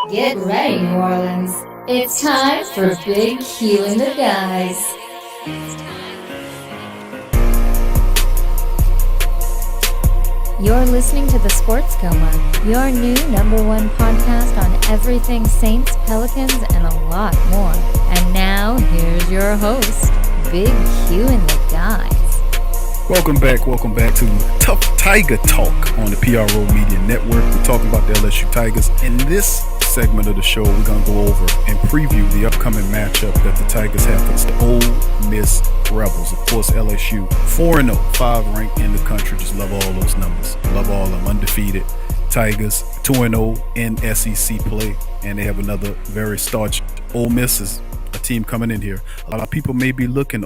Get ready, New Orleans. It's time for Big Q and the guys. You're listening to The Sports Coma, your new #1 podcast on everything Saints, Pelicans, and a lot more. And now, here's your host, Big Q and the guys. Welcome back to Tuff Tiger Talk on the PRO Media Network. We're talking about the LSU Tigers. In this segment of the show, we're going to go over and preview the upcoming matchup that the Tigers have against the Ole Miss Rebels. Of course, LSU 4-0, 5 ranked in the country. Just love all those numbers. Love all of them. Undefeated. Tigers 2-0 in SEC play, and they have another very starched Ole Miss is a team coming in here. A lot of people may be overlooking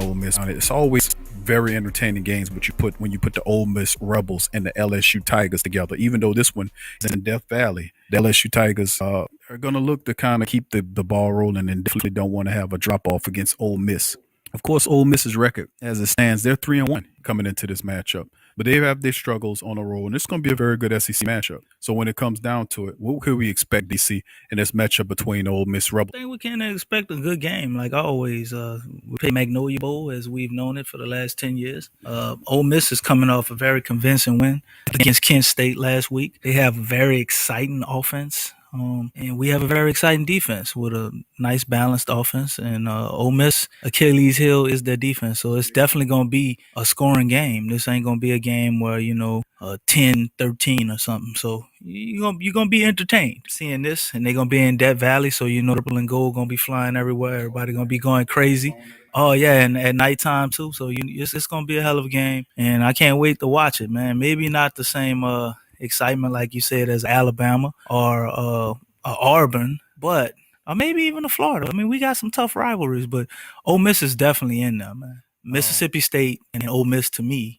Ole Miss on it. It's always very entertaining games when you put the Ole Miss Rebels and the LSU Tigers together. Even though this one is in Death Valley, the LSU Tigers are going to look to kind of keep the ball rolling and definitely don't want to have a drop off against Ole Miss. Of course, Ole Miss's record as it stands, they're 3-1 coming into this matchup. But they have their struggles on the road, and it's going to be a very good SEC matchup. So when it comes down to it, what could we expect, DC, in this matchup between Ole Miss Rebels? I think we can expect a good game, like always. We play Magnolia Bowl as we've known it for the last 10 years. Ole Miss is coming off a very convincing win against Kent State last week. They have a very exciting offense. And we have a very exciting defense with a nice balanced offense. And Ole Miss, Achilles' heel is their defense. So it's definitely going to be a scoring game. This ain't going to be a game where, 10-13 or something. So you're going to be entertained seeing this. And they're going to be in Death Valley. So, purple and gold going to be flying everywhere. Everybody going to be going crazy. Oh, yeah, and at nighttime, too. So it's going to be a hell of a game. And I can't wait to watch it, man. Maybe not the same excitement, like you said, as Alabama or Auburn, but or maybe even a Florida. I mean, we got some tough rivalries, but Ole Miss is definitely in there, man. Mississippi State and Ole Miss, to me,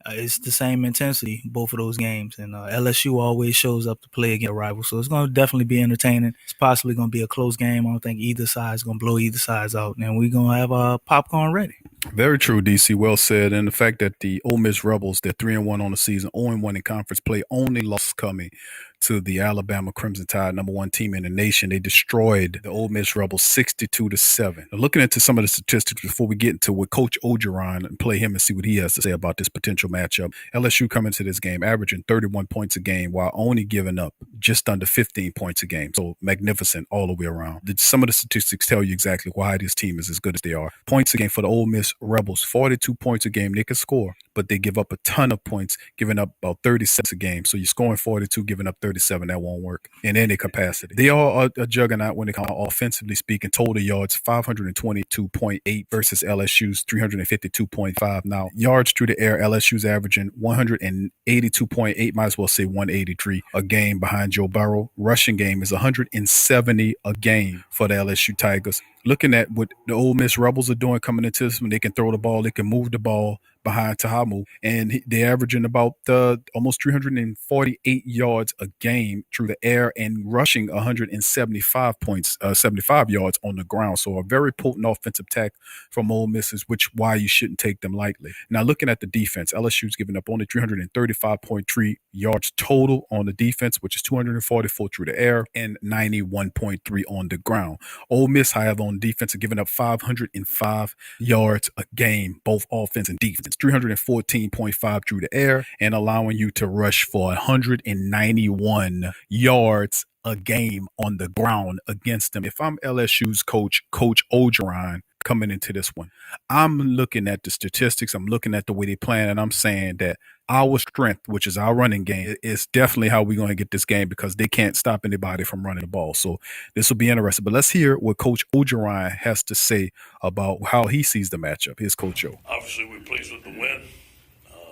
it's the same intensity, both of those games. And LSU always shows up to play against a rival, so it's going to definitely be entertaining. It's possibly going to be a close game. I don't think either side is going to blow either side out, and we're going to have popcorn ready. Very true, DC. Well said. And the fact that the Ole Miss Rebels, they're 3-1 on the season, 0-1 in conference play, only loss coming to the Alabama Crimson Tide, #1 team in the nation. They destroyed the Ole Miss Rebels 62-7. Now, looking into some of the statistics before we get into what Coach Orgeron and play him and see what he has to say about this potential matchup. LSU coming to this game averaging 31 points a game while only giving up just under 15 points a game. So magnificent all the way around. Some of the statistics tell you exactly why this team is as good as they are. Points a game for the Ole Miss Rebels, 42 points a game. They can score, but they give up a ton of points, giving up about 36 a game. So you're scoring 42, giving up 37. That won't work in any capacity. They are a juggernaut when it comes to offensively speaking. Total yards, 522.8 versus LSU's 352.5. Now, yards through the air, LSU's averaging 182.8, might as well say 183 a game behind Joe Burrow. Rushing game is 170 a game for the LSU Tigers. Looking at what the Ole Miss Rebels are doing coming into this one, they can throw the ball, they can move the ball behind Tahamu, and they're averaging about almost 348 yards a game through the air and rushing 175 points, 75 yards on the ground. So a very potent offensive attack from Ole Miss, is why you shouldn't take them lightly. Now, looking at the defense, LSU's giving up only 335.3 yards total on the defense, which is 244 through the air and 91.3 on the ground. Ole Miss, however, on defense are giving up 505 yards a game, both offense and defense. 314.5 through the air and allowing you to rush for 191 yards a game on the ground against them. If I'm LSU's Coach Orgeron, coming into this one, I'm looking at the statistics, I'm looking at the way they plan, and I'm saying that our strength, which is our running game, is definitely how we're going to get this game, because they can't stop anybody from running the ball. So this will be interesting. But let's hear what Coach Orgeron has to say about how he sees the matchup. Here's Coach O. Obviously, we're pleased with the win.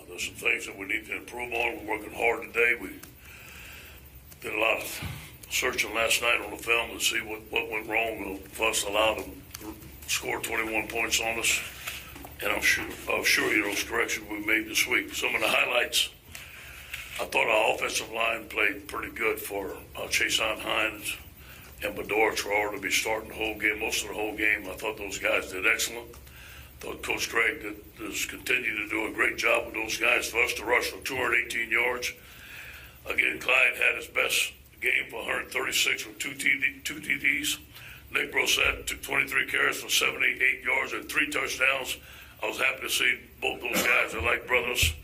There's some things that we need to improve on. We're working hard today. We did a lot of searching last night on the film to see what went wrong. First allowed them to score 21 points on us. And I'll show you those corrections we made this week. Some of the highlights, I thought our offensive line played pretty good for Chason Hines and Bedore Traore to be starting the whole game, most of the whole game. I thought those guys did excellent. Thought Coach Craig has continued to do a great job with those guys. For us to rush for 218 yards. Again, Clyde had his best game for 136 with two TDs. Nick Brosette took 23 carries for 78 yards and 3 touchdowns. I was happy to see both those guys. They're like brothers,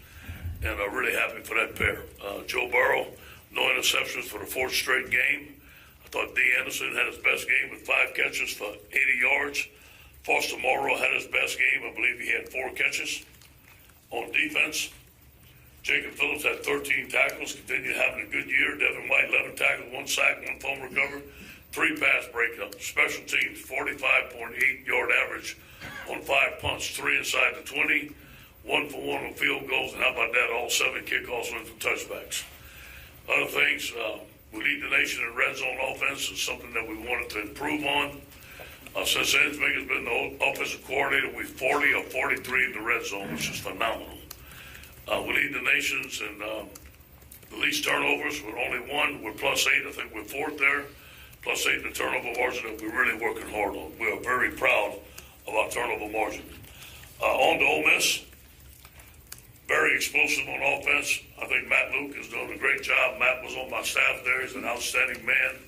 and I'm really happy for that pair. Joe Burrow, no interceptions for the 4th straight game. I thought D. Anderson had his best game with 5 catches for 80 yards. Foster Moreau had his best game. I believe he had 4 catches. On defense, Jacob Phillips had 13 tackles, continued having a good year. Devin White, 11 tackles, 1 sack, 1 fumble recovered, 3 pass breakups. Special teams, 45.8-yard average on 5 punts, 3 inside the 20, 1 for 1 on field goals, and how about that, all 7 kickoffs went for touchbacks. Other things, we lead the nation in red zone offense. Is something that we wanted to improve on. Since Ensmith has been the offensive coordinator, we're 40 or 43 in the red zone, which is phenomenal. We lead the nations in the least turnovers with only 1. We're +8. I think we're 4th there. +8 in the turnover margin that we're really working hard on. We are very proud of our turnover margin. On to Ole Miss. Very explosive on offense. I think Matt Luke is doing a great job. Matt was on my staff there. He's an outstanding man.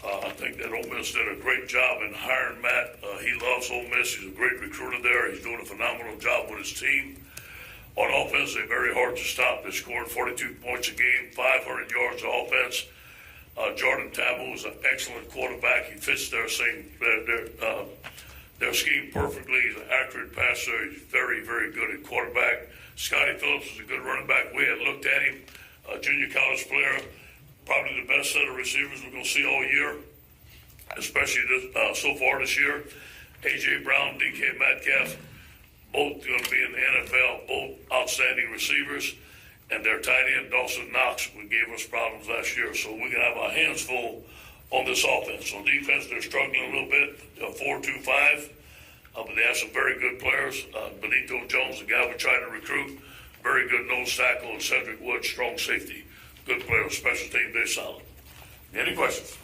I think that Ole Miss did a great job in hiring Matt. He loves Ole Miss. He's a great recruiter there. He's doing a phenomenal job with his team. On offense, they're very hard to stop. They scored 42 points a game, 500 yards of offense. Jordan Tamu is an excellent quarterback. He fits their scheme perfectly. He's an accurate passer. He's very, very good at quarterback. Scotty Phillips is a good running back. We had looked at him, a junior college player. Probably the best set of receivers we're going to see all year, especially so far this year. A.J. Brown, DK Metcalf, both going to be in the NFL, both outstanding receivers. And their tight end, Dawson Knox, who gave us problems last year. So we're going to have our hands full on this offense. On defense, they're struggling a little bit, 4-2-5. But they have some very good players. Benito Jones, the guy we tried to recruit, very good nose tackle, and Cedric Wood, strong safety. Good player, special team, they're solid. Any questions?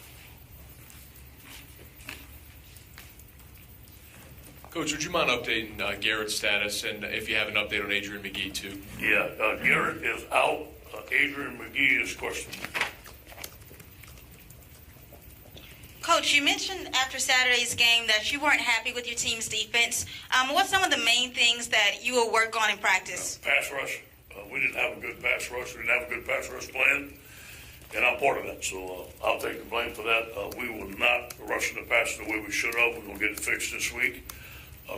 Coach, would you mind updating Garrett's status, and if you have an update on Adrian McGee, too? Yeah, Garrett is out. Adrian McGee is questionable. Coach, you mentioned after Saturday's game that you weren't happy with your team's defense. What's some of the main things that you will work on in practice? Pass rush. We didn't have a good pass rush. We didn't have a good pass rush plan, and I'm part of that. So I'll take the blame for that. We were not rushing the passer the way we should have. We're going to get it fixed this week.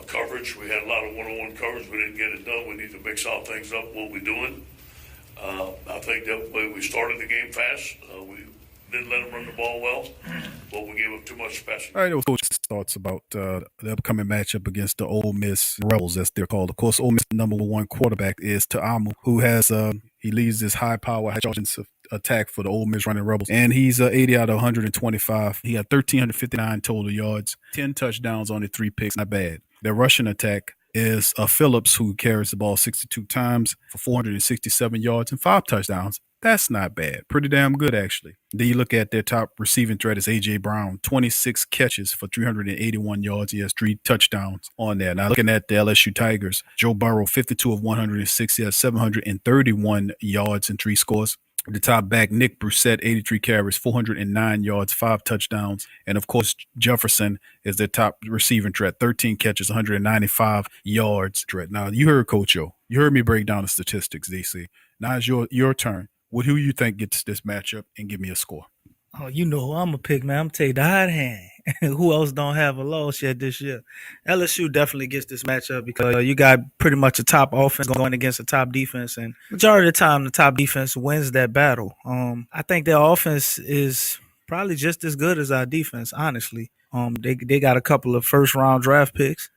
Coverage. We had a lot of one-on-one coverage. We didn't get it done. We need to mix all things up, what we're doing. I think that way we started the game fast. We didn't let them run the ball well, but we gave up too much passing. All right, those coach's thoughts about the upcoming matchup against the Ole Miss Rebels, as they're called. Of course, Ole Miss #1 quarterback is Ta'amu, who has he leads this high-power, high-offensive attack for the Ole Miss Running Rebels, and he's 80 out of 125. He had 1,359 total yards, 10 touchdowns, only 3 picks. Not bad. Their rushing attack is Phillips, who carries the ball 62 times for 467 yards and 5 touchdowns. That's not bad. Pretty damn good, actually. Then you look at their top receiving threat is A.J. Brown, 26 catches for 381 yards. He has 3 touchdowns on there. Now, looking at the LSU Tigers, Joe Burrow, 52 of 106. He has 731 yards and 3 scores. The top back, Nick Brosette, 83 carries, 409 yards, 5 touchdowns. And, of course, Jefferson is their top receiving threat, 13 catches, 195 yards. Now, you heard Coach O. You heard me break down the statistics, DC. Now it's your turn. Who you think gets this matchup, and give me a score? Oh, you know who I'm going to pick, man. I'm going to take the hot hand. Who else don't have a loss yet this year? LSU definitely gets this matchup because you got pretty much a top offense going against a top defense, and majority of the time the top defense wins that battle. I think their offense is probably just as good as our defense, honestly. They got a couple of first-round draft picks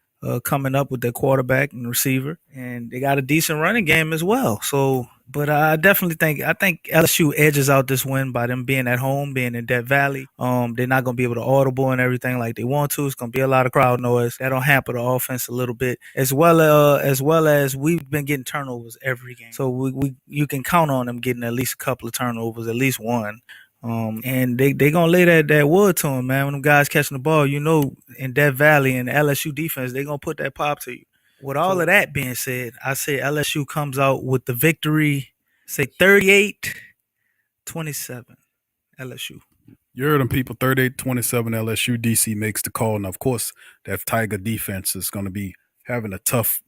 coming up with their quarterback and receiver, and they got a decent running game as well. So, but I definitely think LSU edges out this win by them being at home, being in Death Valley. They're not going to be able to audible and everything like they want to. It's going to be a lot of crowd noise. That'll hamper the offense a little bit, as well as we've been getting turnovers every game. So you can count on them getting at least a couple of turnovers, at least one. And they gonna lay that wood to him, man. When them guys catching the ball, in Death Valley and the LSU defense, they gonna put that pop to you. With all of that being said, I say LSU comes out with the victory, say 38-27. LSU. You heard them, people. 38-27 LSU. DC makes the call. And, of course, that Tiger defense is going to be having a tough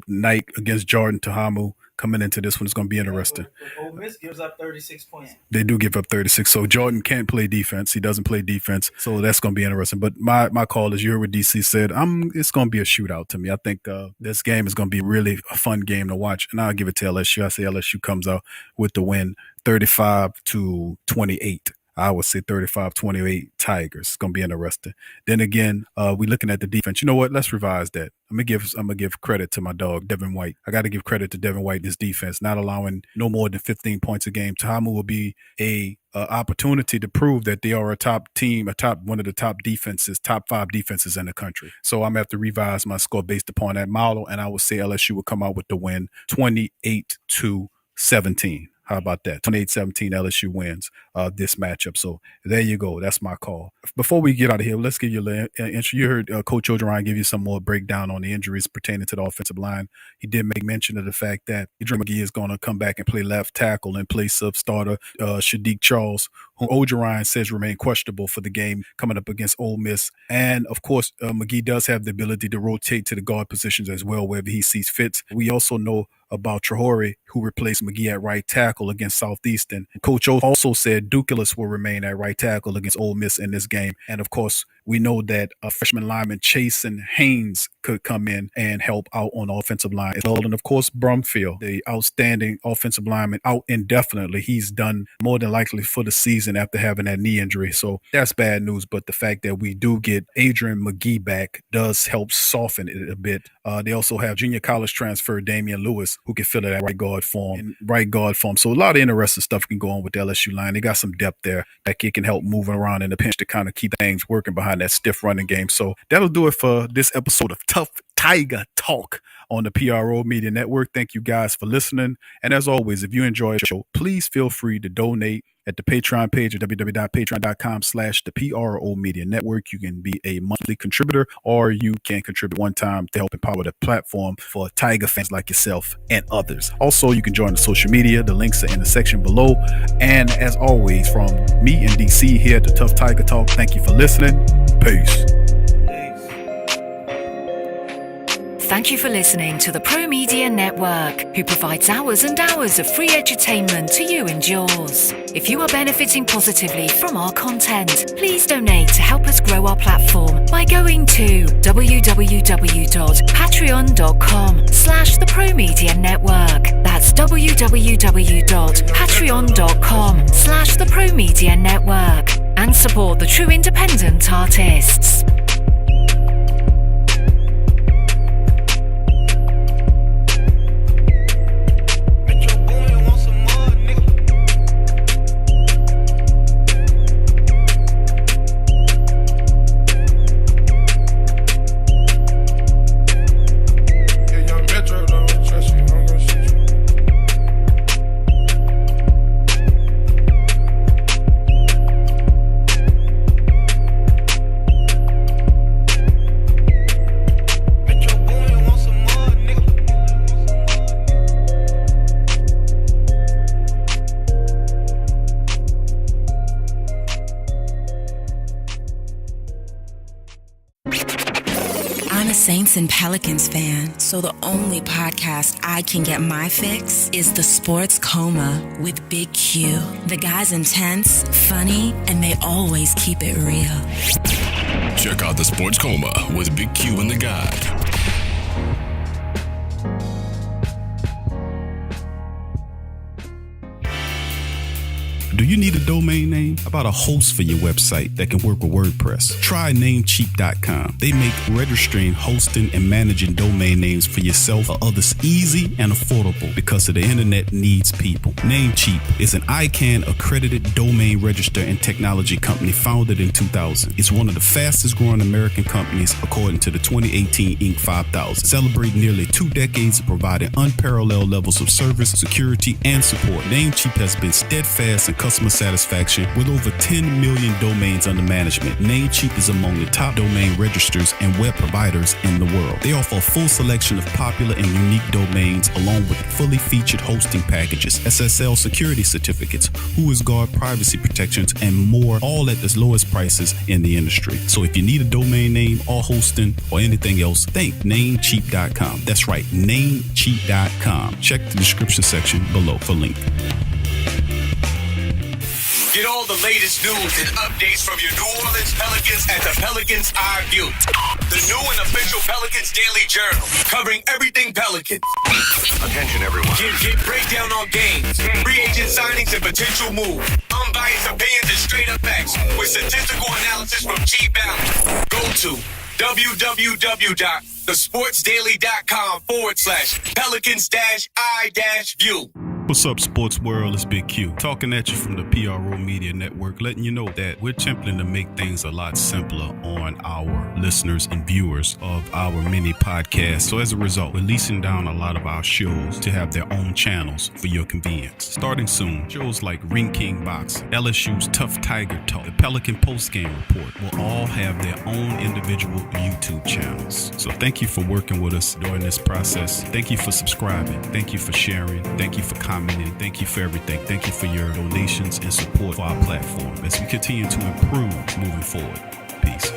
night against Jordan Tahamu. Coming into this one, it's going to be interesting. Ole Miss gives up 36 points. They do give up 36. So Jordan can't play defense. He doesn't play defense. So that's going to be interesting. But my call is, you heard what DC said. It's going to be a shootout to me. I think this game is going to be really a fun game to watch. And I'll give it to LSU. I say LSU comes out with the win, 35-28. I would say 35-28 Tigers. It's going to be interesting. Then again, we're looking at the defense. You know what? Let's revise that. I'm gonna give credit to my dog, Devin White. I got to give credit to Devin White, this defense, not allowing no more than 15 points a game. Tahamu will be a opportunity to prove that they are a top team, one of the top defenses, top 5 defenses in the country. So I'm going to have to revise my score based upon that model, and I would say LSU will come out with the win, 28-17. How about that? 28-17 LSU wins this matchup. So there you go. That's my call. Before we get out of here, let's give you an intro. You heard Coach Orgeron give you some more breakdown on the injuries pertaining to the offensive line. He did make mention of the fact that Adrian McGee is going to come back and play left tackle in place of starter Shadiq Charles, who Orgeron says remain questionable for the game coming up against Ole Miss. And, of course, McGee does have the ability to rotate to the guard positions as well, wherever he sees fit. We also know about Traore, who replaced McGee at right tackle against Southeastern. Coach O also said Dukelis will remain at right tackle against Ole Miss in this game. And, of course, we know that freshman lineman Chasen Haynes could come in and help out on the offensive line as well. And, of course, Brumfield, the outstanding offensive lineman, out indefinitely. He's done more than likely for the season after having that knee injury. So that's bad news. But the fact that we do get Adrian McGee back does help soften it a bit. They also have junior college transfer Damian Lewis, who can fill it at right guard form. So a lot of interesting stuff can go on with the LSU line. They got some depth there that it can help moving around in the pinch to kind of keep things working behind that stiff running game. So that'll do it for this episode of Tuff Tiger Talk on the PRO Media Network. Thank you guys for listening. And as always, if you enjoy the show, please feel free to donate at the Patreon page at www.patreon.com/the Media Network. You can be a monthly contributor, or you can contribute one time to help empower the platform for Tiger fans like yourself and others. Also, you can join the social media. The links are in the section below. And as always, from me and DC here at the Tuff Tiger Talk, thank you for listening. Peace. Thank you for listening to the Pro Media Network, who provides hours and hours of free edutainment to you and yours. If you are benefiting positively from our content, please donate to help us grow our platform by going to www.patreon.com/the Pro Media Network. That's www.patreon.com/the Pro Media Network, and support the true independent artists. Saints and Pelicans fan, so the only podcast I can get my fix is The Sports Coma with Big Q. The guy's intense, funny, and they always keep it real. Check out The Sports Coma with Big Q and the guy. Do you need a domain name? How about a host for your website that can work with WordPress? Try Namecheap.com. They make registering, hosting, and managing domain names for yourself or others easy and affordable because the internet needs people. Namecheap is an ICANN accredited domain register and technology company founded in 2000. It's one of the fastest growing American companies according to the 2018 Inc. 5000, celebrating nearly 2 decades of providing unparalleled levels of service, security, and support. Namecheap has been steadfast and customer satisfaction with over 10 million domains under management. Namecheap is among the top domain registers and web providers in the world. They offer a full selection of popular and unique domains along with fully featured hosting packages, SSL security certificates, WhoisGuard privacy protections, and more, all at the lowest prices in the industry. So if you need a domain name or hosting or anything else, think Namecheap.com. That's right, Namecheap.com. Check the description section below for link. Get all the latest news and updates from your New Orleans Pelicans at the Pelicans Eye View, the new and official Pelicans Daily Journal, covering everything Pelicans. Attention, everyone. Get breakdown on games, free agent signings, and potential moves. Unbiased opinions and straight up facts with statistical analysis from G Balance. Go to www.thesportsdaily.com/Pelicans-I-View. What's up, sports world? It's Big Q talking at you from the PRO Media Network, letting you know that we're attempting to make things a lot simpler on our listeners and viewers of our mini podcast. So as a result, we're leasing down a lot of our shows to have their own channels for your convenience. Starting soon, shows like Ring King Boxing, LSU's Tuff Tiger Talk, the Pelican Postgame Report will all have their own individual YouTube channels. So thank you for working with us during this process. Thank you for subscribing. Thank you for sharing. Thank you for commenting. Thank you for everything. Thank you for your donations and support for our platform as we continue to improve moving forward. Peace.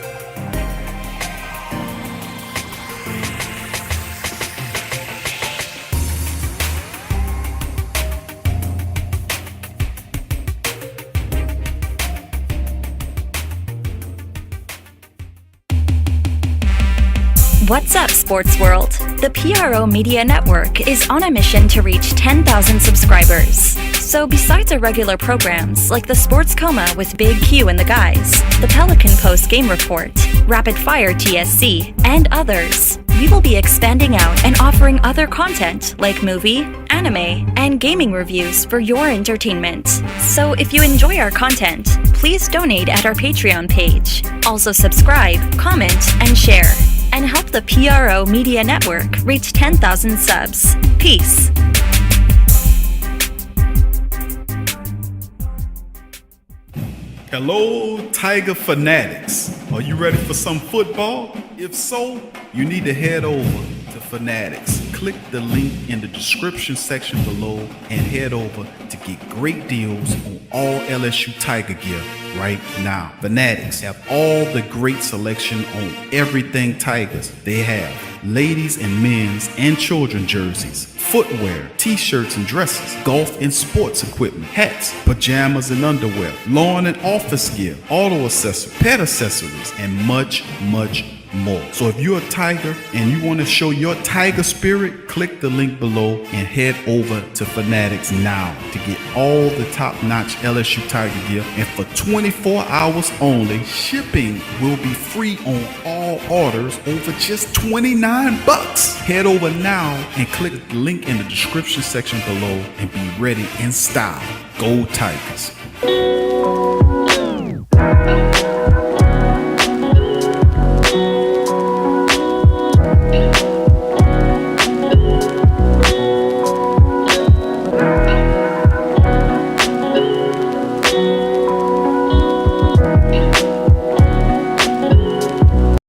What's up, sports world? The PRO Media Network is on a mission to reach 10,000 subscribers. So besides our regular programs like the Sports Coma with Big Q and the guys, the Pelican Post Game Report, Rapid Fire TSC, and others, we will be expanding out and offering other content like movie, anime, and gaming reviews for your entertainment. So if you enjoy our content, please donate at our Patreon page. Also subscribe, comment, and share. And help the PRO Media Network reach 10,000 subs. Peace. Hello, Tiger fanatics. Are you ready for some football? If so, you need to head over to Fanatics. Click the link in the description section below and head over to get great deals on all LSU Tiger gear right now. Fanatics have all the great selection on everything Tigers. They have ladies and men's and children jerseys, footwear, t-shirts and dresses, golf and sports equipment, hats, pajamas and underwear, lawn and office gear, auto accessories, pet accessories, and much, much more. So if you're a Tiger and you want to show your Tiger spirit, click the link below and head over to Fanatics now to get all the top-notch LSU Tiger gear. And for 24 hours only, shipping will be free on all orders over just $29. Head over now and click the link in the description section below and be ready in style. Go Tigers.